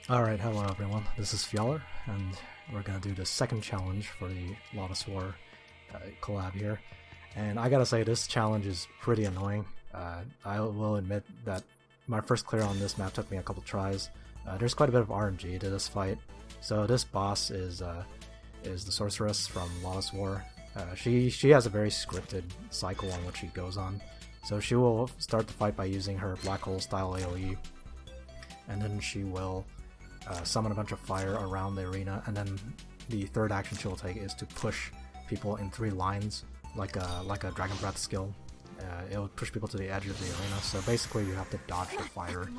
Alright, hello everyone, this is Fjaller, and we're gonna do the second challenge for the Lodoss War collab here. And I gotta say, this challenge is pretty annoying. I will admit that my first clear on this map took me a couple tries. There's quite a bit of RNG to this fight. So this boss is the sorceress from Lodoss War. She has a very scripted cycle on what she goes on. So she will start the fight by using her black hole style AoE, and then she will summon a bunch of fire around the arena, and then the third action she will take is to push people in 3 lines, like a Dragon Breath skill. It will push people to the edge of the arena, so basically you have to dodge the fire,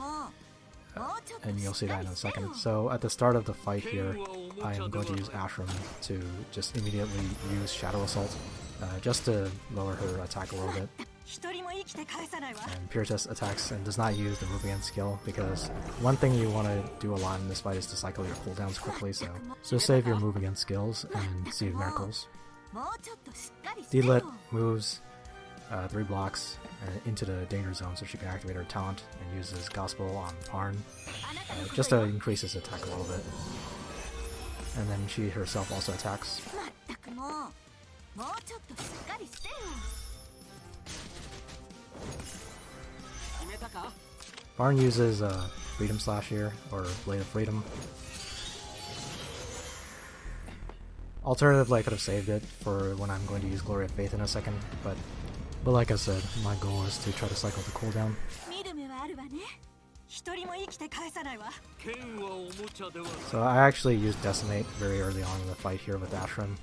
and you'll see that in a second. So at the start of the fight here, I am going to use Ashram to just immediately use Shadow Assault, just to lower her attack a little bit. And Pirotess attacks and does not use the move against skill, because one thing you want to do a lot in this fight is to cycle your cooldowns quickly, so save your move against skills and see miracles. Deedlit moves 3 blocks into the danger zone so she can activate her talent, and uses Gospel on Parn just to increase his attack a little bit. And then she herself also attacks. Parn uses Freedom Slash here, or Blade of Freedom. Alternatively, I could have saved it for when I'm going to use Glory of Faith in a second, but like I said, my goal is to try to cycle the cooldown. So I actually used Decimate very early on in the fight here with Ashram.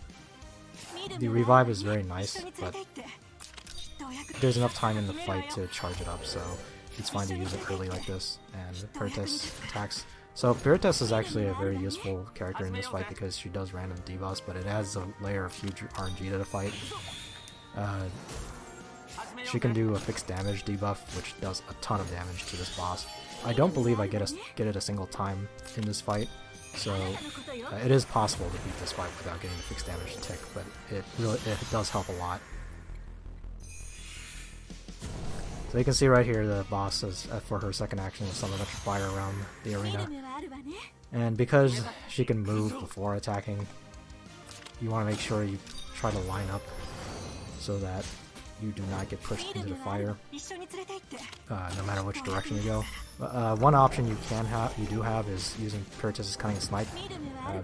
The revive is very nice, but there's enough time in the fight to charge it up, so it's fine to use it early like this. And Pirotess attacks. So Pirotess is actually a very useful character in this fight because she does random debuffs, but it adds a layer of huge RNG to the fight. She can do a fixed damage debuff, which does a ton of damage to this boss. I don't believe I get it a single time in this fight, so it is possible to beat this fight without getting the fixed damage tick, but it does help a lot. So you can see right here the boss is, for her second action, will summon a bunch of fire around the arena. And because she can move before attacking, you want to make sure you try to line up so that you do not get pushed into the fire, no matter which direction you go. One option you do have is using Pirotess' Cunning Snipe.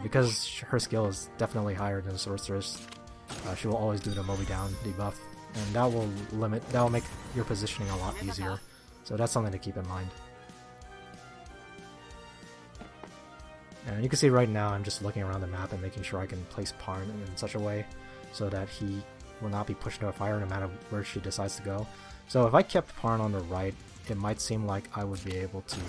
Because her skill is definitely higher than the sorceress, she will always do the Moby Down debuff, and that will make your positioning a lot easier. So that's something to keep in mind. And you can see right now I'm just looking around the map and making sure I can place Parn in such a way so that he will not be pushed into a fire no matter where she decides to go. So if I kept Parn on the right, it might seem like I would be able to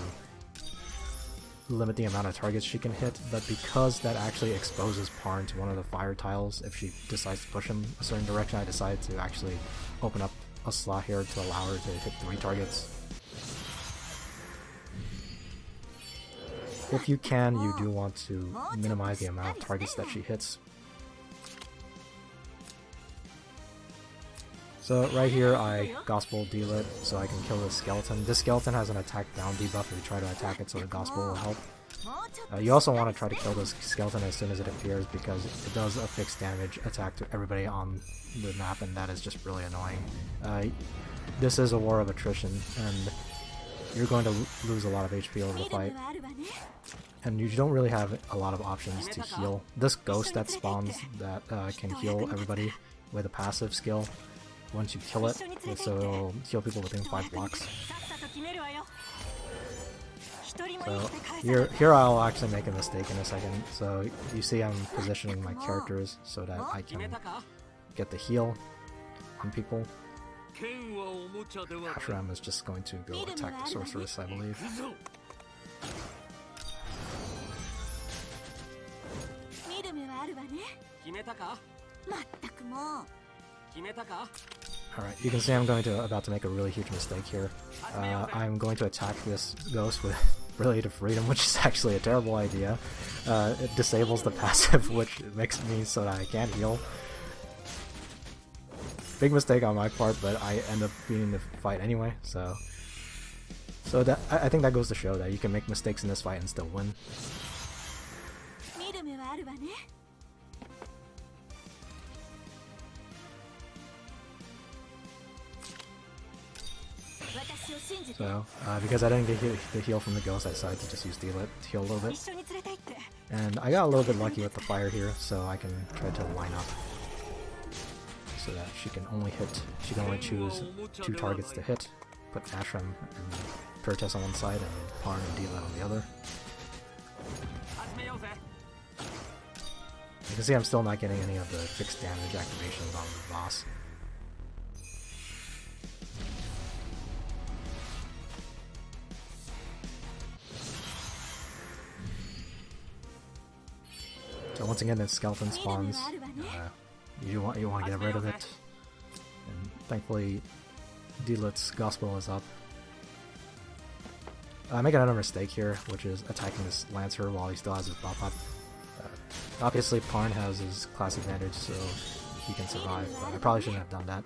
limit the amount of targets she can hit, but because that actually exposes Parn to one of the fire tiles if she decides to push him a certain direction, I decided to actually open up a slot here to allow her to hit 3 targets. If you can, you do want to minimize the amount of targets that she hits. So right here I Gospel Deedlit so I can kill this skeleton. This skeleton has an attack down debuff if you try to attack it, so the Gospel will help. You also want to try to kill this skeleton as soon as it appears because it does a fixed damage attack to everybody on the map, and that is just really annoying. This is a war of attrition, and you're going to lose a lot of HP over the fight. And you don't really have a lot of options to heal. This ghost that spawns that can heal everybody with a passive skill once you kill it, so it'll heal people within 5 blocks. So here I'll actually make a mistake in a second. So you see I'm positioning my characters so that I can get the heal on people. Ashram is just going to go attack the sorceress, I believe. Alright, you can see I'm about to make a really huge mistake here. I'm going to attack this ghost with Blade of Freedom, which is actually a terrible idea. It disables the passive, which makes me so that I can't heal. Big mistake on my part, but I end up beating the fight anyway, so So that I think that goes to show that you can make mistakes in this fight and still win. So, because I didn't get the heal from the ghost, I decided to just use Deedlit to heal a little bit. And I got a little bit lucky with the fire here, so I can try to line up so that she can only choose 2 targets to hit. Put Ashram and Pirotess on one side and Parn and Deedlit on the other. You can see I'm still not getting any of the fixed damage activations on the boss. So once again, the skeleton spawns. You want to get rid of it, and thankfully, Deedlit's gospel is up. I make another mistake here, which is attacking this Lancer while he still has his buff up. Obviously, Parn has his class advantage, so he can survive. But I probably shouldn't have done that.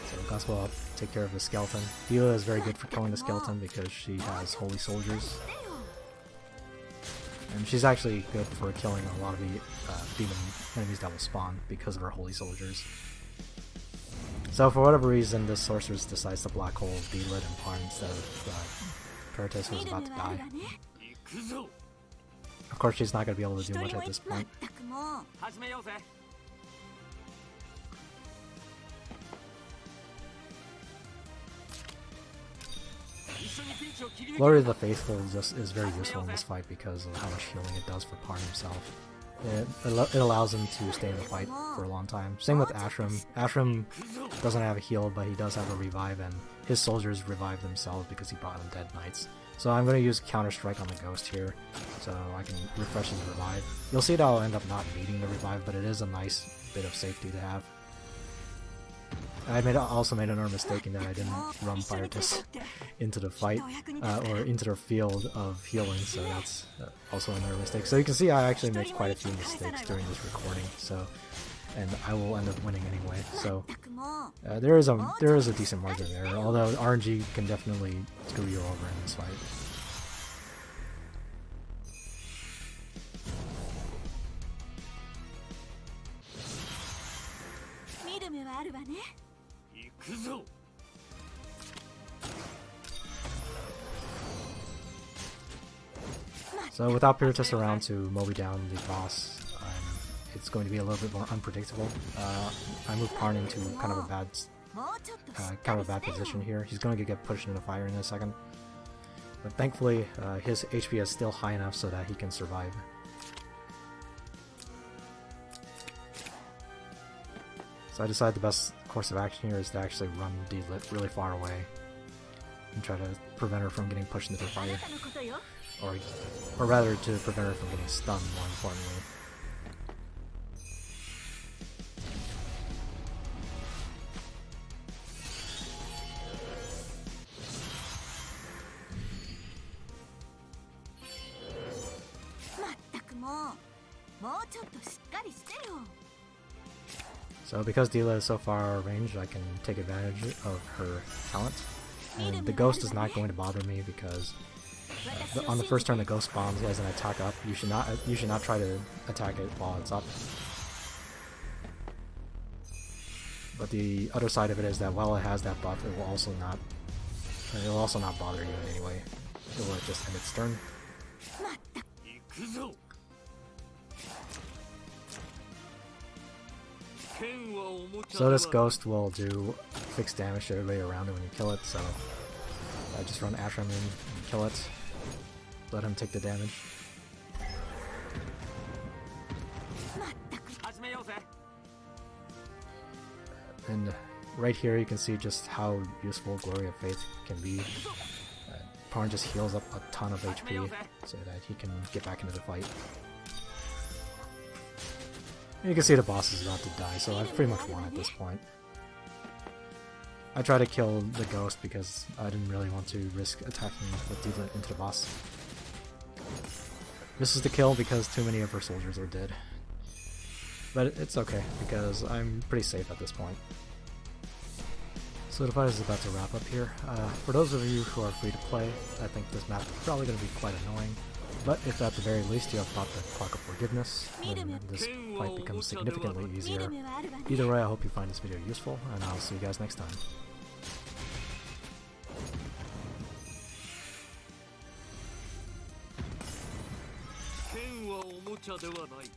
So gospel up, take care of the skeleton. Deedlit is very good for killing the skeleton because she has holy soldiers. And she's actually good for killing a lot of the demon enemies that will spawn because of her holy soldiers. So for whatever reason, this sorceress decides to black hole Deedlit and Parn instead of Pirotess, who was about to die. Of course, she's not going to be able to do much at this point. Glory of the Faithful is very useful in this fight because of how much healing it does for Parn himself. It allows him to stay in the fight for a long time. Same with Ashram. Ashram doesn't have a heal, but he does have a revive, and his soldiers revive themselves because he brought in dead knights. So I'm going to use Counter Strike on the Ghost here, so I can refresh his revive. You'll see that I'll end up not needing the revive, but it is a nice bit of safety to have. I also made another mistake in that I didn't run Pirotess into the fight, or into their field of healing, so that's also another mistake. So you can see I actually make quite a few mistakes during this recording, so, and I will end up winning anyway. So there is a decent margin there, although RNG can definitely screw you over in this fight. So without Pirotess around to mow down the boss, it's going to be a little bit more unpredictable. I move Parn into kind of a bad position here. He's going to get pushed into fire in a second, but thankfully his HP is still high enough so that he can survive. So I decided the best course of action here is to actually run Deedlit really far away and try to prevent her from getting pushed into the fire. Or rather, to prevent her from getting stunned, more importantly. So because Deedlit is so far out of range, I can take advantage of her talent. And the ghost is not going to bother me because on the first turn the ghost spawns, he has an attack up. You should not try to attack it while it's up. But the other side of it is that while it has that buff, it will also not bother you in any way. It will just end its turn. So this ghost will do fixed damage to everybody around it when you kill it, so I just run Ashram in and kill it. Let him take the damage. And right here you can see just how useful Glory of Faith can be. Parn just heals up a ton of HP so that he can get back into the fight. You can see the boss is about to die, so I've pretty much won at this point. I tried to kill the ghost because I didn't really want to risk attacking with Deedlit into the boss. This is the kill because too many of her soldiers are dead. But it's okay, because I'm pretty safe at this point. So the fight is about to wrap up here. For those of you who are free to play, I think this map is probably going to be quite annoying. But if at the very least you have bought the Clock of Forgiveness, then this fight becomes significantly easier. Either way, I hope you find this video useful, and I'll see you guys next time. 剣はおもちゃではない。